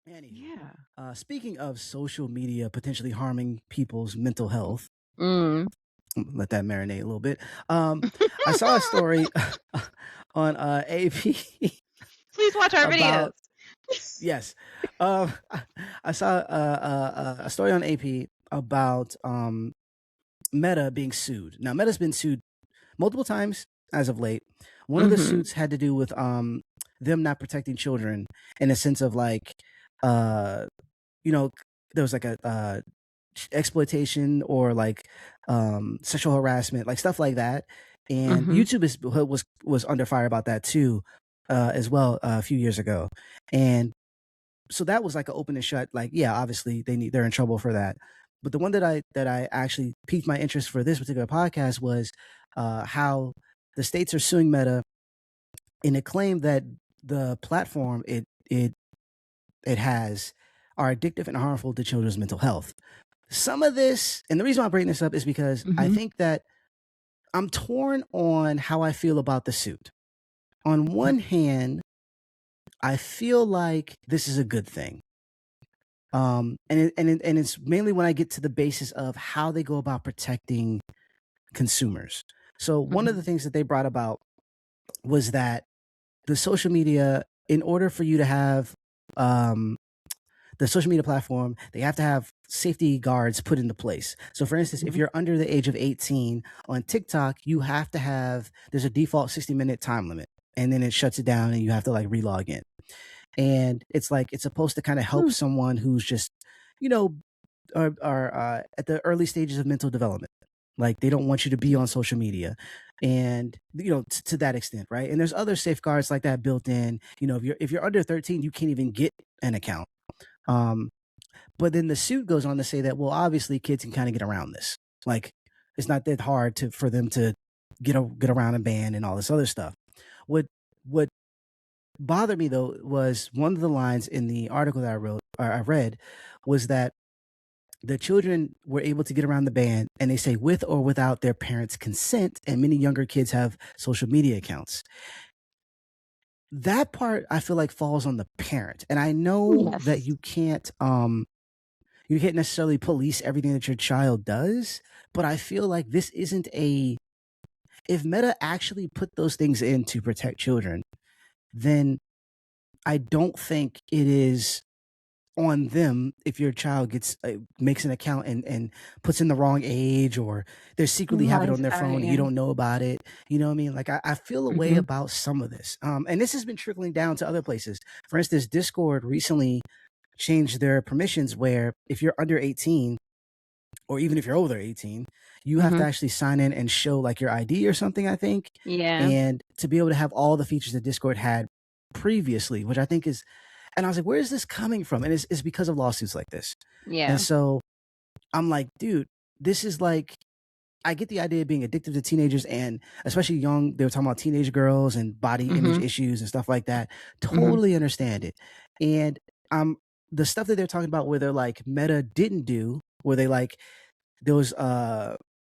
Anywho, Yeah. speaking of social media potentially harming people's mental health, Mm. let that marinate a little bit. I saw a story on AP Please watch our videos. about yes. Um, I saw a story on AP about Meta being sued. Now, Meta's been sued multiple times as of late. One of the Mm-hmm. suits had to do with them not protecting children in a sense of like uh you know there was like a exploitation or like sexual harassment, like stuff like that. And Mm-hmm. YouTube was under fire about that too, as well, a few years ago. And so that was like an open and shut. Like, yeah, obviously they're in trouble for that. But the one that I actually piqued my interest for this particular podcast was how the states are suing Meta, and it claimed that the platform it has are addictive and harmful to children's mental health. Some of this, and the reason why I bring this up is because I Mm-hmm. think that I'm torn on how I feel about the suit. On one hand, I feel like this is a good thing. And it's mainly when I get to the basis of how they go about protecting consumers. So one of Mm-hmm. the things that they brought about was that the social media, in order for you to have um, the social media platform, they have to have safety guards put into place. So, for instance, if Mm-hmm. you're under the age of 18 on TikTok, you have to have, there's a default 60-minute time limit, and then it shuts it down and you have to like relog in. And it's like, it's supposed to kind of help someone who's just, you know, are at the early stages of mental development. Like they don't want you to be on social media, and to that extent, right? And there's other safeguards like that built in. If you're under 13, you can't even get an account. Um, but then the suit goes on to say that, well, obviously kids can kind of get around this. Like it's not that hard for them to get around a ban and all this other stuff. What bothered me though was one of the lines in the article that I read was that the children were able to get around the ban, and they say with or without their parents' consent, and many younger kids have social media accounts. That part I feel like falls on the parent. And I know that Yes. you can't necessarily police everything that your child does, but I feel like this isn't if Meta actually put those things in to protect children, then I don't think it is on them if your child makes an account and puts in the wrong age, or they secretly have it on Lies their about phone it, and you yeah. don't know about it. You know what I mean? Like I feel a way Mm-hmm. about some of this. And this has been trickling down to other places. For instance, Discord recently changed their permissions where if you're under 18, or even if you're over 18, you have Mm-hmm. to actually sign in and show like your ID or something, I think. Yeah. And to be able to have all the features that Discord had previously, which I think is, and I was like, where is this coming from? And it's because of lawsuits like this. And Yeah. so I'm like, dude, this is like, I get the idea of being addicted to teenagers, and especially young. They were talking about teenage girls and body image Mm-hmm. issues and stuff like that. Mm-hmm. Totally understand it. And the stuff that they're talking about where they're like Meta didn't do, where they like those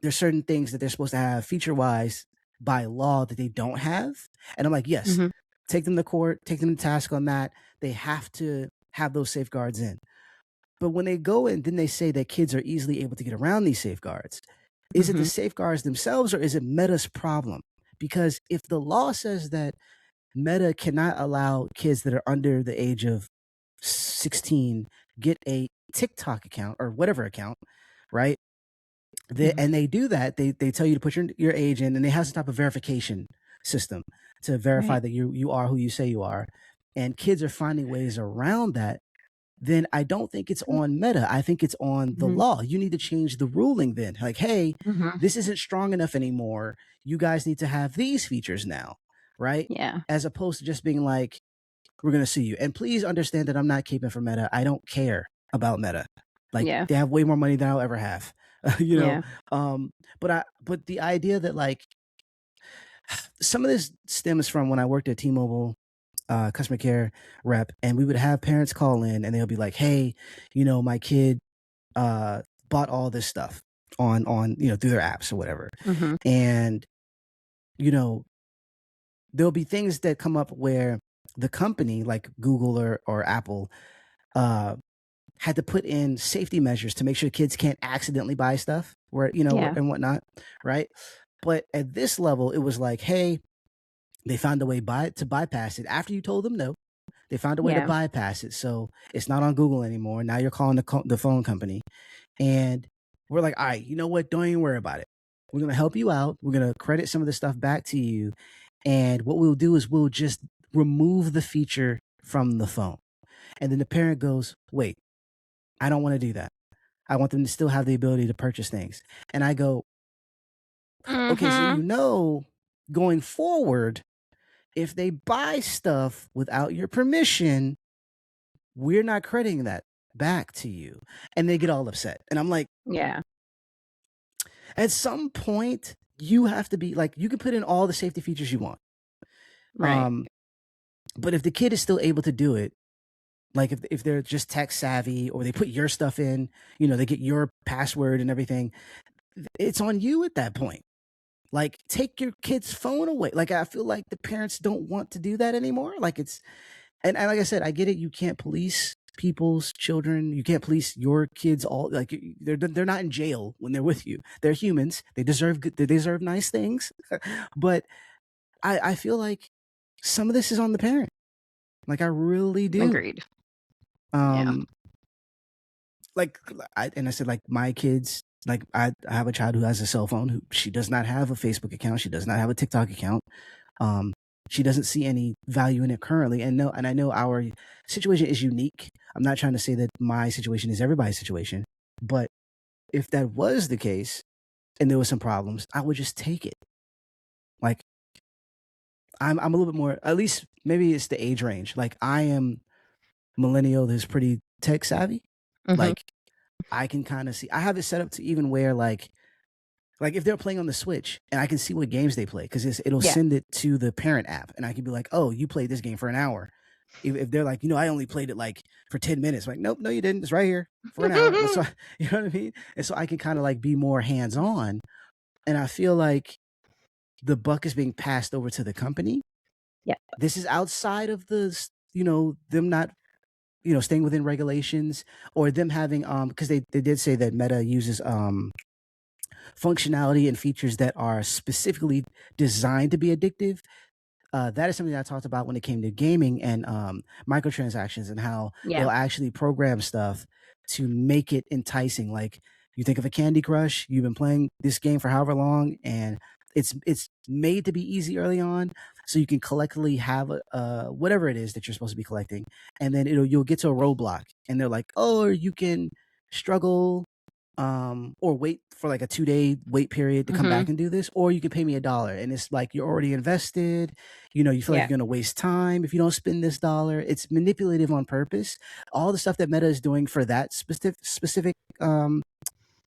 there's certain things that they're supposed to have feature wise by law that they don't have. And I'm like, yes, Mm-hmm. take them to court, take them to task on that. They have to have those safeguards in. But when they go in, then they say that kids are easily able to get around these safeguards. Is it the Mm-hmm. safeguards themselves, or is it Meta's problem? Because if the law says that Meta cannot allow kids that are under the age of 16 get a TikTok account or whatever account, right? Mm-hmm. And they do that. They tell you to put your age in, and they have some type of verification system to verify Right. that you are who you say you are. And kids are finding ways around that. Then I don't think it's on Meta. I think it's on the Mm-hmm. law. You need to change the ruling then. Like, hey, Mm-hmm. this isn't strong enough anymore. You guys need to have these features now, right? Yeah. As opposed to just being like, we're going to sue you. And please understand that I'm not keeping for Meta. I don't care about Meta. Like Yeah. they have way more money than I'll ever have. you know. Yeah. But the idea that like some of this stems from when I worked at T-Mobile customer care rep, and we would have parents call in and they'll be like, hey, my kid bought all this stuff on through their apps or whatever. Mm-hmm. And you know there'll be things that come up where the company like Google or Apple had to put in safety measures to make sure kids can't accidentally buy stuff and whatnot, right? But at this level, it was like, hey, they found a way to bypass it after you told them no. They found a way to bypass it, so it's not on Google anymore. Now you're calling the phone company, and we're like, all right, you know what? Don't even worry about it. We're gonna help you out. We're gonna credit some of the stuff back to you, and what we'll do is we'll just remove the feature from the phone. And then the parent goes, wait, I don't want to do that. I want them to still have the ability to purchase things. And I go, okay, so going forward, if they buy stuff without your permission, we're not crediting that back to you. And they get all upset. And I'm like, Yeah. at some point, you have to be like, you can put in all the safety features you want. Right. But if the kid is still able to do it, like if they're just tech savvy or they put your stuff in, they get your password and everything, it's on you at that point. Like, take your kid's phone away. Like, I feel like the parents don't want to do that anymore. Like, and like I said, I get it. You can't police people's children. You can't police your kids. All like they're not in jail when they're with you. They're humans. They deserve good. They deserve nice things. But I feel like some of this is on the parent. Like, I really do. Agreed. Like I said, like my kids, like I have a child who has a cell phone. She does not have a Facebook account. She does not have a TikTok account. She doesn't see any value in it currently. And I know our situation is unique. I'm not trying to say that my situation is everybody's situation, but if that was the case and there was some problems, I would just take it. Like, I'm a little bit more, at least maybe it's the age range. Like, I am millennial that's pretty tech savvy. Like, I can kind of see, I have it set up to even where like if they're playing on the Switch and I can see what games they play, because it'll send it to the parent app and I can be like, oh, you played this game for an hour. If they're like, I only played it like for 10 minutes. I'm like, nope, no, you didn't. It's right here for an hour. So, you know what I mean? And so I can kind of like be more hands-on. And I feel like the buck is being passed over to the company. Yeah. This is outside of them not, staying within regulations or them having, because they did say that Meta uses, functionality and features that are specifically designed to be addictive. That is something that I talked about when it came to gaming and microtransactions and how they'll actually program stuff to make it enticing. Like, you think of a Candy Crush, you've been playing this game for however long, and it's made to be easy early on, so you can collectively have whatever it is that you're supposed to be collecting, and then you'll get to a roadblock, and they're like, oh, or you can struggle or wait for like a 2-day wait period to come back and do this, or you can pay me $1. And it's like, you're already invested, you feel like you're going to waste time if you don't spend this dollar. It's manipulative on purpose. All the stuff that Meta is doing for that specific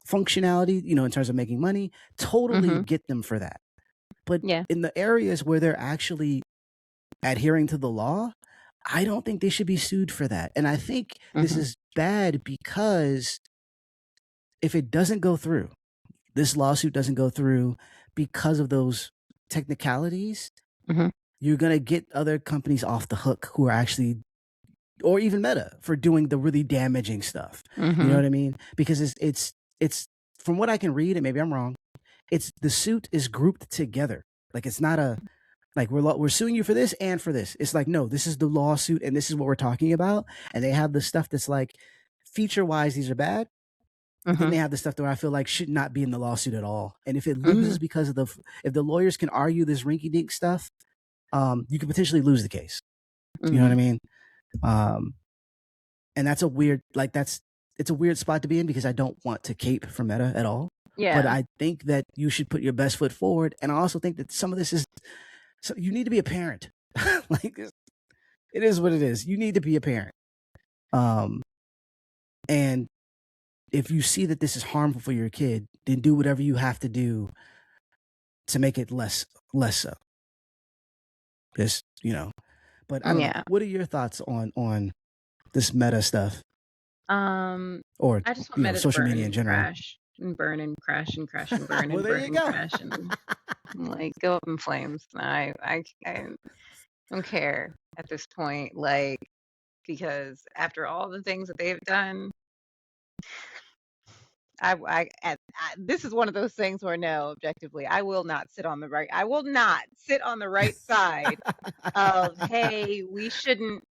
functionality, in terms of making money, totally get them for that. But in the areas where they're actually adhering to the law, I don't think they should be sued for that. And I think this is bad because if it doesn't go through, this lawsuit doesn't go through because of those technicalities, you're going to get other companies off the hook who are actually, or even Meta, for doing the really damaging stuff. You know what I mean? Because it's from what I can read, and maybe I'm wrong, it's the suit is grouped together. Like, it's not like we're suing you for this and for this. It's like, no, this is the lawsuit and this is what we're talking about. And they have the stuff that's like, feature wise, these are bad. Then they have the stuff that I feel like should not be in the lawsuit at all. And if it loses because of if the lawyers can argue this rinky dink stuff, you could potentially lose the case. You know what I mean? And that's it's a weird spot to be in, because I don't want to cape for Meta at all. Yeah. But I think that you should put your best foot forward. And I also think that some of this is, so you need to be a parent. Like, it is what it is. You need to be a parent. And if you see that this is harmful for your kid, then do whatever you have to do to make it less so. Just, but I don't know. What are your thoughts on this Meta stuff? Or I just want Meta social to burn media in general. Crash and burn and crash and crash and burn Well, and there burn you and go. crash and like go up in flames. I don't care at this point. Like, because after all the things that they've done, this is one of those things where no, objectively, I will not sit on the right. I will not sit on the right side of, hey,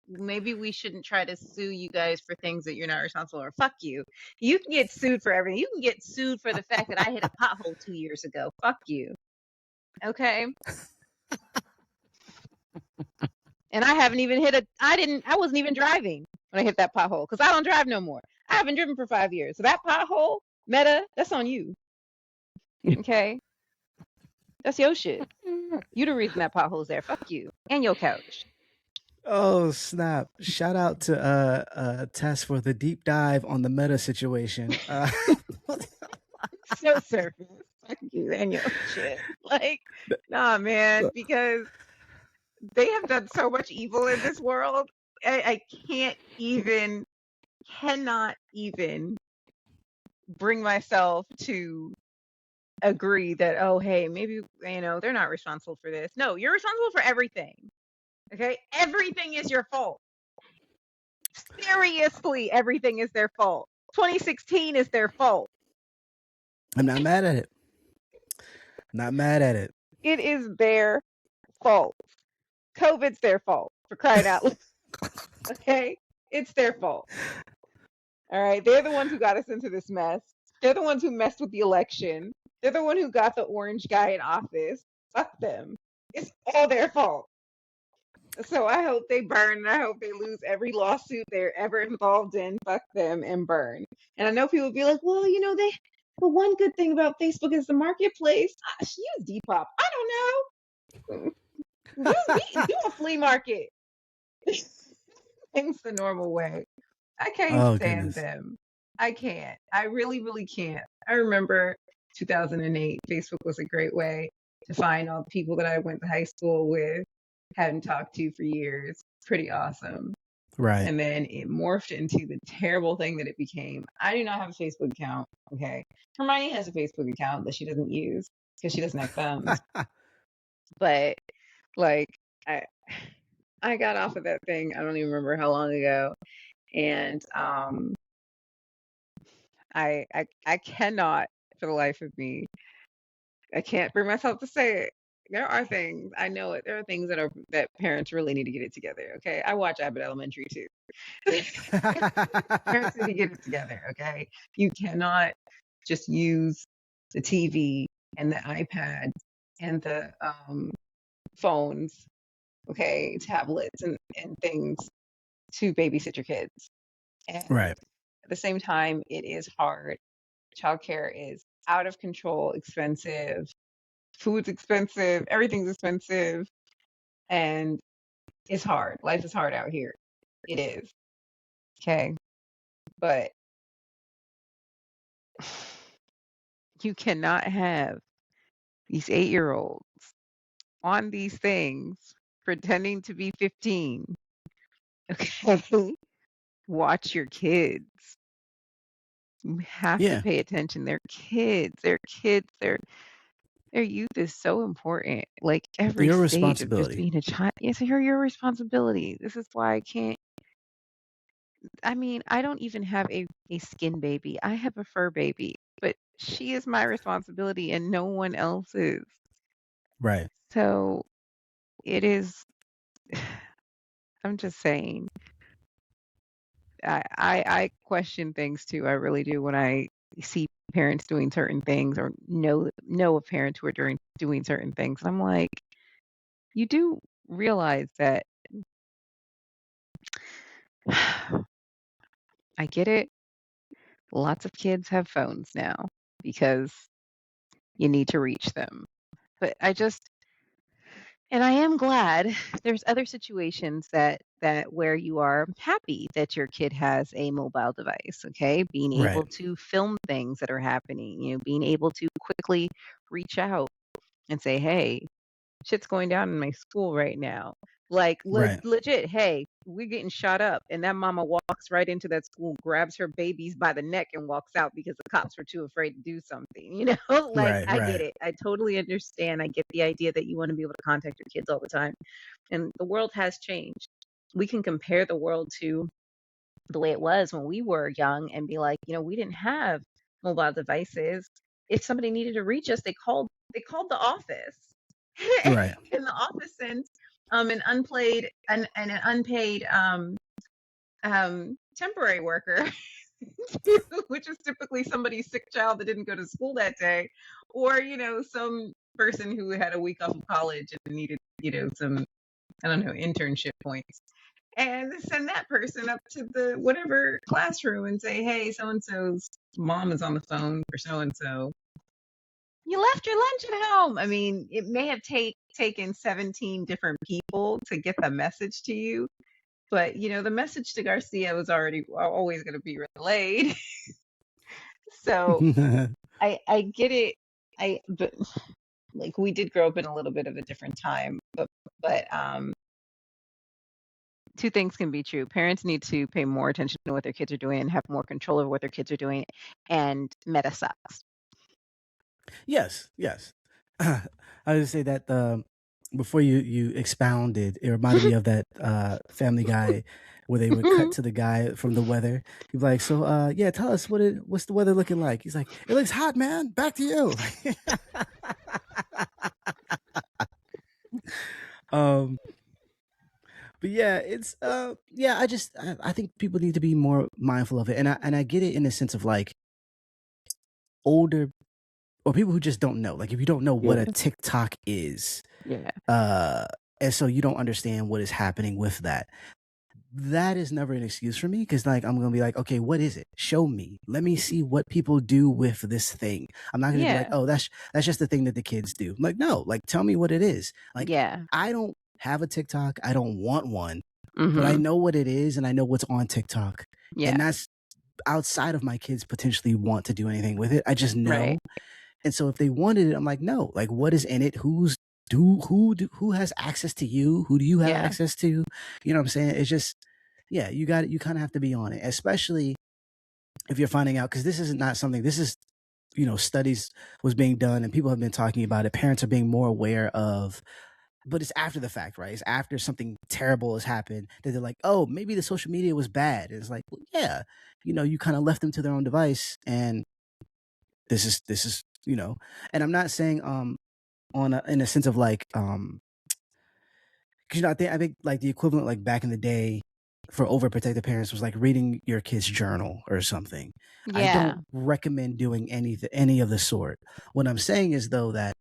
maybe we shouldn't try to sue you guys for things that you're not responsible for. Fuck you. You can get sued for everything. You can get sued for the fact that I hit a pothole 2 years ago. Fuck you. Okay. And I haven't even I wasn't even driving when I hit that pothole because I don't drive no more. I haven't driven for 5 years. So that pothole, Meta, that's on you. Okay. That's your shit. You the reason that pothole's there. Fuck you. And your couch. Oh snap! Shout out to Tess for the deep dive on the meta situation. So surface. Fuck you and your shit. Like, nah, man, because they have done so much evil in this world. I cannot even bring myself to agree that, oh, hey, maybe, they're not responsible for this. No, you're responsible for everything. Okay? Everything is your fault. Seriously, everything is their fault. 2016 is their fault. I'm not mad at it. Not mad at it. It is their fault. COVID's their fault, for crying out loud. Okay? It's their fault. All right? They're the ones who got us into this mess. They're the ones who messed with the election. They're the one who got the orange guy in office. Fuck them. It's all their fault. So I hope they burn, and I hope they lose every lawsuit they're ever involved in. Fuck them and burn. And I know people be like, well, the one good thing about Facebook is the marketplace. Use Depop. I don't know. Do a flea market. Things the normal way. I can't stand them. I can't. I really, really can't. I remember 2008. Facebook was a great way to find all the people that I went to high school with, hadn't talked to for years. Pretty awesome. Right. And then it morphed into the terrible thing that it became. I do not have a Facebook account. Okay. Hermione has a Facebook account that she doesn't use because she doesn't have thumbs. But like, I got off of that thing. I don't even remember how long ago. And I cannot for the life of me. I can't bring myself to say it. There are things, I know it. There are things that parents really need to get it together. Okay. I watch Abbott Elementary too. Parents need to get it together. Okay. You cannot just use the TV and the iPad and the phones, okay, tablets and things to babysit your kids. And right. At the same time, it is hard. Childcare is out of control, expensive. Food's expensive. Everything's expensive. And it's hard. Life is hard out here. It is. Okay. But you cannot have these 8-year-olds on these things pretending to be 15. Okay. Watch your kids. You have to pay attention. They're kids. Their youth is so important. Like every your stage of just being a child. Yes, your responsibility. This is why I can't. I mean, I don't even have a skin baby. I have a fur baby, but she is my responsibility and no one else's. Right. So it is. I'm just saying. I question things too. I really do when I see parents doing certain things or know of parents who are doing certain things. I'm like, you do realize that I get it. Lots of kids have phones now because you need to reach them. But and I am glad there's other situations that where you are happy that your kid has a mobile device, okay? Being able to film things that are happening, being able to quickly reach out and say, hey, shit's going down in my school right now. Like legit, hey, we're getting shot up. And that mama walks right into that school, grabs her babies by the neck and walks out because the cops were too afraid to do something, I get it. I totally understand. I get the idea that you want to be able to contact your kids all the time. And the world has changed. we can compare the world to the way it was when we were young and be like, we didn't have mobile devices. If somebody needed to reach us, they called the office. Right. And the office sent an unpaid temporary worker, which is typically somebody's sick child that didn't go to school that day, or some person who had a week off of college and needed some, I don't know, internship points, and send that person up to the whatever classroom and say, hey, so and so's mom is on the phone for so and so. You left your lunch at home. I mean, it may have taken 17 different people to get the message to you, but the message to Garcia was always going to be relayed. So I get it. But like, we did grow up in a little bit of a different time, but two things can be true. Parents need to pay more attention to what their kids are doing and have more control over what their kids are doing. And meta sucks. Yes, yes. I would say that before you expounded, it reminded me of that Family Guy where they would cut to the guy from the weather. He'd be like, "So, yeah, tell us what's the weather looking like?" He's like, "It looks hot, man. Back to you." um, but yeah, it's yeah. I think people need to be more mindful of it, and I get it in the sense of like older or people who just don't know. Like if you don't know what a Yeah. TikTok is, Yeah. and so you don't understand what is happening with that. That is never an excuse for me because like I'm gonna be like, okay, what is it? Show me. Let me see what people do with this thing. I'm not gonna be like, Yeah. oh, that's just the thing that the kids do. I'm like, no, like tell me what it is. Like Yeah. I don't have a TikTok. I don't want one, but I Mm-hmm. know what it is and I know what's on TikTok. Yeah. And that's outside of my kids potentially want to do anything with it. I just know. Right. And so if they wanted it, I'm like, no, like what is in it? Who has access to you? Who do you have Yeah. access to? You know what I'm saying? It's just, yeah, you got it. You kind of have to be on it, especially if you're finding out, because this is not something, this is, studies was being done and people have been talking about it. Parents are being more aware of, but it's after the fact, right? It's after something terrible has happened that they're like, oh, maybe the social media was bad. And it's like, well, yeah, you kind of left them to their own device. And this is, and I'm not saying, in a sense of like, because I think like the equivalent like back in the day for overprotective parents was like reading your kid's journal or something. I Yeah. don't recommend doing any of the sort. What I'm saying is though that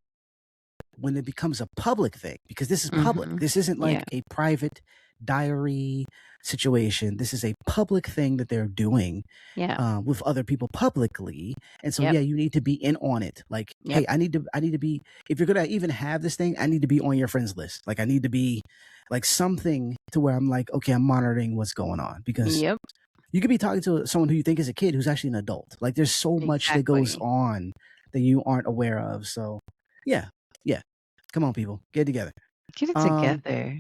when it becomes a public thing, because this is public, Mm-hmm. this isn't like Yeah. a private diary situation. This is a public thing that they're doing Yeah. with other people publicly. And so, Yep. yeah, you need to be in on it. Like, Yep. hey, I need to be, if you're going to even have this thing, I need to be on your friends list. Like, I need to be like something to where I'm like, okay, I'm monitoring what's going on because Yep. you could be talking to someone who you think is a kid who's actually an adult. Like, there's so much that goes Exactly. on that you aren't aware of. So, yeah, yeah. Come on, people, get it together. Get it Um, together.